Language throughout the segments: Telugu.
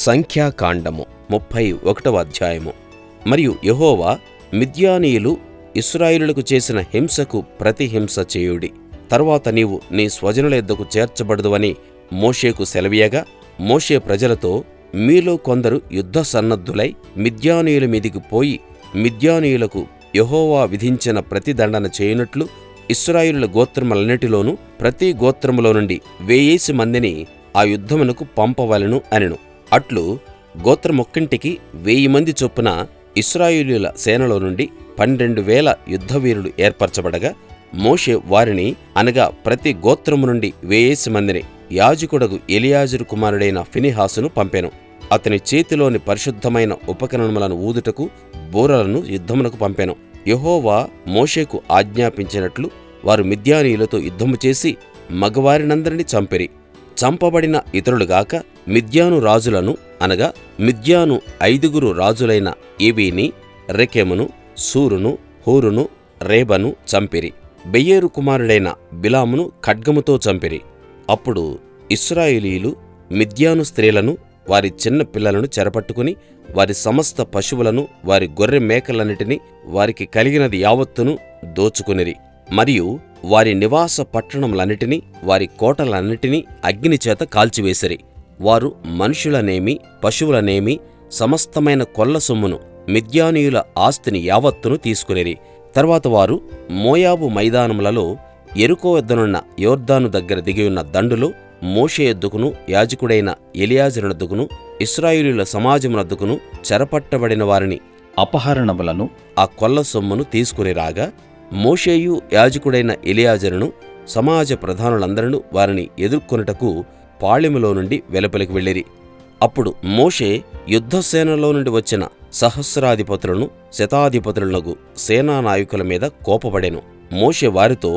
సంఖ్యాకాండము 31వ అధ్యాయము. మరియు యెహోవా, మిద్యానీయులు ఇశ్రాయేలులకు చేసిన హింసకు ప్రతిహింస చేయుడి. తరువాత నీవు నీ స్వజనుల యొద్దకు చేర్చబడదువని మోషేకు సెలవీయగా, మోషే ప్రజలతో, మీలో కొందరు యుద్ధ సన్నద్ధులై మిద్యానీయుల మీదికి పోయి మిద్యానీయులకు యెహోవా విధించిన ప్రతిదండన చేయునట్లు ఇశ్రాయేలుల గోత్రములన్నిటిలోనూ ప్రతి గోత్రములో నుండి 1000 మందిని ఆ యుద్ధమునకు పంపవలెను అనెను. అట్లు గోత్రమొక్కింటికి 1000 మంది చొప్పున ఇశ్రాయేలీయుల సేనలో నుండి 12,000 యుద్ధవీరులు ఏర్పరచబడగా, మోషే వారిని, అనగా ప్రతి గోత్రము నుండి 1000 మందిని యాజకుడగు ఎలియాజరు కుమారుడైన ఫినెహాసును పంపెను. అతని చేతిలోని పరిశుద్ధమైన ఉపకరణములను ఊదుటకు బూరలను యుద్ధమునకు పంపెను. యెహోవా మోషేకు ఆజ్ఞాపించినట్లు వారు మిద్యానీయులతో యుద్ధము చేసి మగవారినందరినీ చంపిరి. చంపబడిన ఇతరులుగాక మిద్యాను రాజులను, అనగా మిద్యాను 5 రాజులైన ఏవీని, రెకెమును, సూరును, హూరును, రేబను చంపిరి. బెయేరు కుమారుడైన బిలామును ఖడ్గముతో చంపిరి. అప్పుడు ఇశ్రాయేలీయులు మిద్యాను స్త్రీలను, వారి చిన్న పిల్లలను చెరపట్టుకుని వారి సమస్త పశువులను, వారి గొర్రె మేకలన్నిటినీ, వారికి కలిగినది యావత్తును దోచుకునిరి. మరియు వారి నివాస పట్టణములన్నిటినీ, వారి కోటలన్నిటినీ అగ్నిచేత కాల్చివేసిరి. వారు మనుషులనేమి పశువులనేమి సమస్తమైన కొల్ల సొమ్మును, మిద్యానీయుల ఆస్తిని యావత్తును తీసుకునిరి. తర్వాత వారు మోయాబు మైదానములలో యెరికో వద్దనున్న యొర్దాను దగ్గర దిగియున్న దండులో మోషే యొద్దకును యాజకుడైన ఎలియాజరునొద్దకును ఇశ్రాయేలీయుల సమాజమునొద్దకును చెరపట్టబడిన వారిని అపహరణములను, ఆ కొల్ల సొమ్మును తీసుకుని రాగా, మోషేయు యాజకుడైన ఎలియాజరును సమాజ ప్రధానులందరూ వారిని ఎదుర్కొనుటకు పాళెములో నుండి వెలుపలికి వెళ్ళిరి. అప్పుడు మోషే యుద్ధసేనలో నుండి వచ్చిన సహస్రాధిపతులను, శతాధిపతులను సేనానాయకుల మీద కోపపడెను. మోషే వారితో,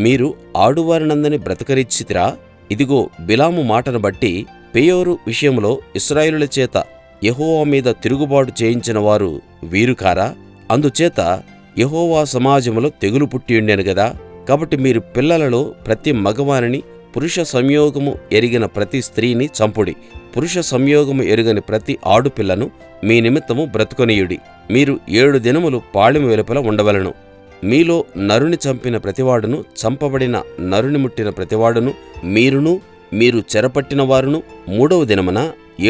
మీరు ఆడువారినందరినీ బ్రతకరిచ్చితిరా? ఇదిగో, బిలాము మాటను బట్టి పెయోరు విషయంలో ఇశ్రాయేలుల చేత యెహోవా మీద తిరుగుబాటు చేయించిన వారు వీరు కారా? అందుచేత యెహోవా సమాజంలో తెగులు పుట్టియుండెను గదా. కాబట్టి మీరు పిల్లలలో ప్రతి మగవానిని, పురుష సంయోగము ఎరిగిన ప్రతి స్త్రీని చంపుడి. పురుష సంయోగము ఎరుగని ప్రతి ఆడుపిల్లను మీ నిమిత్తము బ్రతుకొనియుడి. మీరు 7 దినములు పాళెము వెలుపల ఉండవలెను. మీలో నరుని చంపిన ప్రతివాడును, చంపబడిన నరుని ముట్టిన ప్రతివాడును, మీరును మీరు చెరపట్టిన వారును 3వ దినమున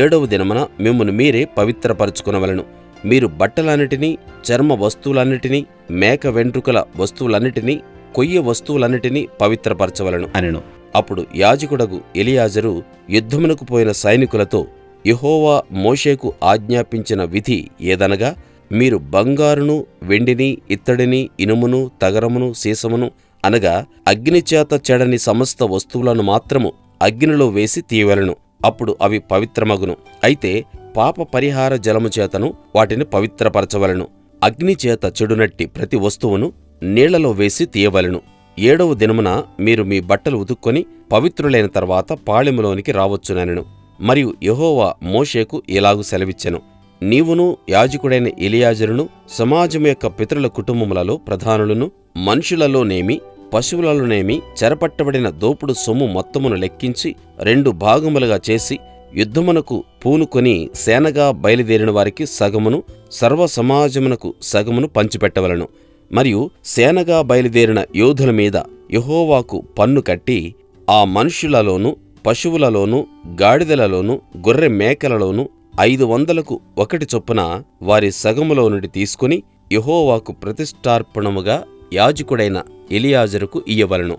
7వ దినమున మిమ్మును మీరే పవిత్రపరచుకొనవలెను. మీరు బట్టలన్నిటినీ, చర్మ వస్తువులన్నిటినీ, మేక వెంట్రుకల వస్తువులన్నిటినీ, కొయ్య వస్తువులన్నిటినీ పవిత్రపరచవలెను అనెను. అప్పుడు యాజకుడగు ఎలియాజరు యుద్ధమునకు పోయిన సైనికులతో, యెహోవా మోషేకు ఆజ్ఞాపించిన విధి ఏదనగా, మీరు బంగారును, వెండిని, ఇత్తడిని, ఇనుమును, తగరమును, సీసమును, అనగా అగ్నిచేత చెడని సమస్త వస్తువులను మాత్రము అగ్నిలో వేసి తీయవలెను. అప్పుడు అవి పవిత్రమగును. అయితే పాప పరిహార జలము చేతను వాటిని పవిత్రపరచవలెను. అగ్నిచేత చెడునట్టి ప్రతి వస్తువును నీళ్లలో వేసి తీయవలెను. 7వ దినమున మీరు మీ బట్టలు ఉతుక్కొని పవిత్రులైన తర్వాత పాళెములోనికి రావచ్చునెను. మరియు యెహోవా మోషేకు ఇలాగు సెలవిచ్చెను, నీవును యాజకుడైన ఎలియాజరును సమాజం యొక్క పితరుల కుటుంబములలో ప్రధానులను, మనుషులలోనేమి పశువులలోనేమి చెరపట్టబడిన దోపుడు సొమ్ము మొత్తమును లెక్కించి 2 భాగములుగా చేసి, యుద్ధమునకు పూనుకొని సేనగా బయలుదేరిన వారికి సగమును, సర్వ సమాజమునకు సగమును పంచిపెట్టవలను. మరియు సేనగా బయలుదేరిన యోధుల మీద యెహోవాకు పన్ను కట్టి, ఆ మనుష్యులలోను, పశువులలోను, గాడిదలలోను, గొర్రె మేకలలోను 500కు 1 చొప్పున వారి సగములో నుండి తీసుకుని యెహోవాకు ప్రతిష్ఠార్పణముగా యాజకుడైన ఎలియాజరుకు ఇయ్యవలెను.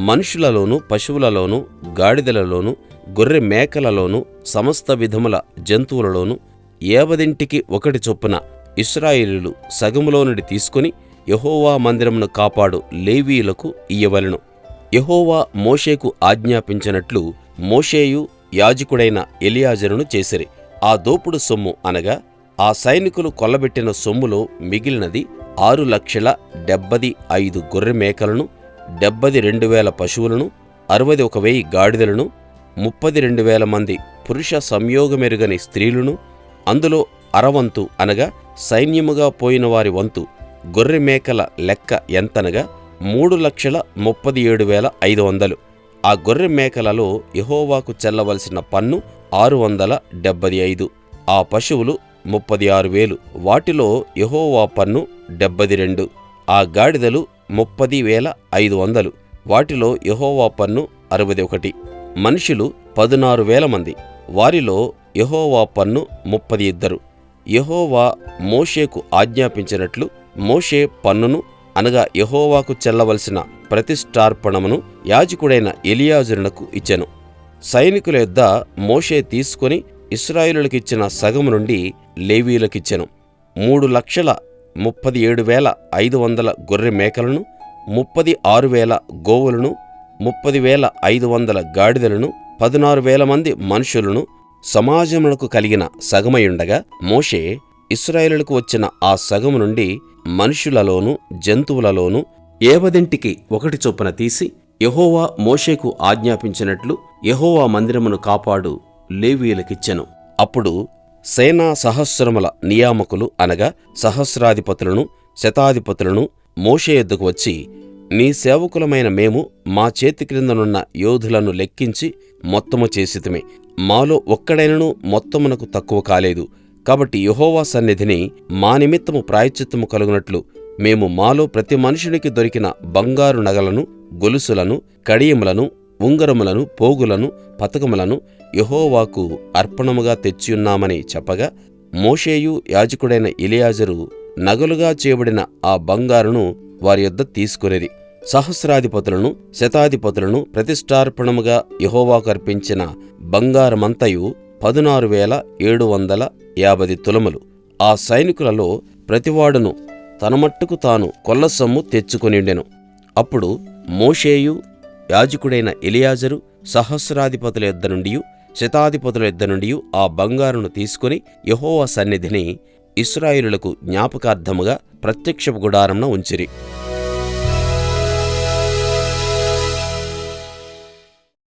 మనుషులలోను, పశువులలోను, గాడిదలలోను, గొర్రె మేకలలోను, సమస్త విధముల జంతువులలోను 50కి 1 చొప్పున ఇశ్రాయేలీయులు సగములో నుండి తీసుకుని యెహోవా మందిరమును కాపాడు లేవీయులకు ఇయ్యవలెను. యెహోవా మోషేకు ఆజ్ఞాపించినట్లు మోషేయు యాజకుడైన ఎలియాజరును చేసిరి. ఆ దోపుడు సొమ్ము, అనగా ఆ సైనికులు కొల్లబెట్టిన సొమ్ములో మిగిలినది 6,75,000 గొర్రె మేకలను, 72,000 పశువులను, 61,000 గాడిదలను, 32,000 మంది పురుష సంయోగమెరుగని స్త్రీలను, అందులో అరవంతు, అనగా సైన్యముగా పోయిన వారి వంతు గొర్రె మేకల లెక్క ఎంతనగా 3,37,500. ఆ గొర్రె మేకలలో యెహోవాకు చెల్లవలసిన పన్ను 675, ఆ పశువులు 36,000, వాటిలో యెహోవా పన్ను 72, ఆ గాడిదలు 30,500, వాటిలో యెహోవా పన్ను 61, మనుషులు 16,000 మంది, వారిలో యెహోవా పన్ను 32. యెహోవా మోషేకు ఆజ్ఞాపించినట్లు మోషే పన్నును, అనగా యెహోవాకు చెల్లవలసిన ప్రతిష్ఠార్పణమును యాజకుడైన ఎలియాజరునకు ఇచ్చెను. సైనికుల యొద్ద మోషే తీసుకుని ఇశ్రాయేలులకిచ్చిన సగము నుండి లేవీయులకిచ్చెను. 3,37,500 గొర్రె మేకలను, 36,000 గోవులను, 30,500 గాడిదలను, 16,000 మంది మనుషులను సమాజమునకు కలిగిన సగమయుండగా, మోషే ఇశ్రాయేలులకు వచ్చిన ఆ సగము నుండి మనుషులలోనూ జంతువులలోనూ ఏవదింటికి ఒకటి చొప్పున తీసి యెహోవా మోషేకు ఆజ్ఞాపించినట్లు యెహోవా మందిరమును కాపాడు లేవీయులకిచ్చెను. అప్పుడు సేనా సహస్రముల నియామకులు, అనగా సహస్రాధిపతులను, శతాధిపతులను మోషే యొద్దకు వచ్చి, నీ సేవకులమైన మేము మా చేతి క్రిందనున్న యోధులను లెక్కించి మొత్తము చేసితిమి. మాలో ఒక్కడైనను మొత్తమునకు తక్కువ కాలేదు. కాబట్టి యెహోవా సన్నిధిని మా నిమిత్తము ప్రాయశ్చిత్తము కలుగునట్లు మేము మాలో ప్రతి మనుషునికి దొరికిన బంగారు నగలను, గొలుసులను, కడియములను, ఉంగరములను, పోగులను, పతకములను యెహోవాకు అర్పణముగా తెచ్చియున్నామని చెప్పగా, మోషేయు యాజకుడైన ఎలియాజరు నగలుగా చేయబడిన ఆ బంగారును వారి యొద్ద తీసుకొనిరి. సహస్రాధిపతులను, శతాధిపతులను ప్రతిష్ఠార్పణముగా యెహోవాకు అర్పించిన బంగారమంతయు 16,750 తులములు. ఆ సైనికులలో ప్రతివాడును తన మట్టుకు తాను కొల్లసొమ్ము తెచ్చుకొనిండెను. అప్పుడు మోషేయు యాజకుడైన ఎలియాజరు సహస్రాధిపతుల యొద్ద నుండియు శతాధిపతుల యొద్ద నుండియు ఆ బంగారును తీసుకుని యెహోవా సన్నిధిని ఇశ్రాయేలులకు జ్ఞాపకార్థముగా ప్రత్యక్షపు గుడారంన ఉంచిరి.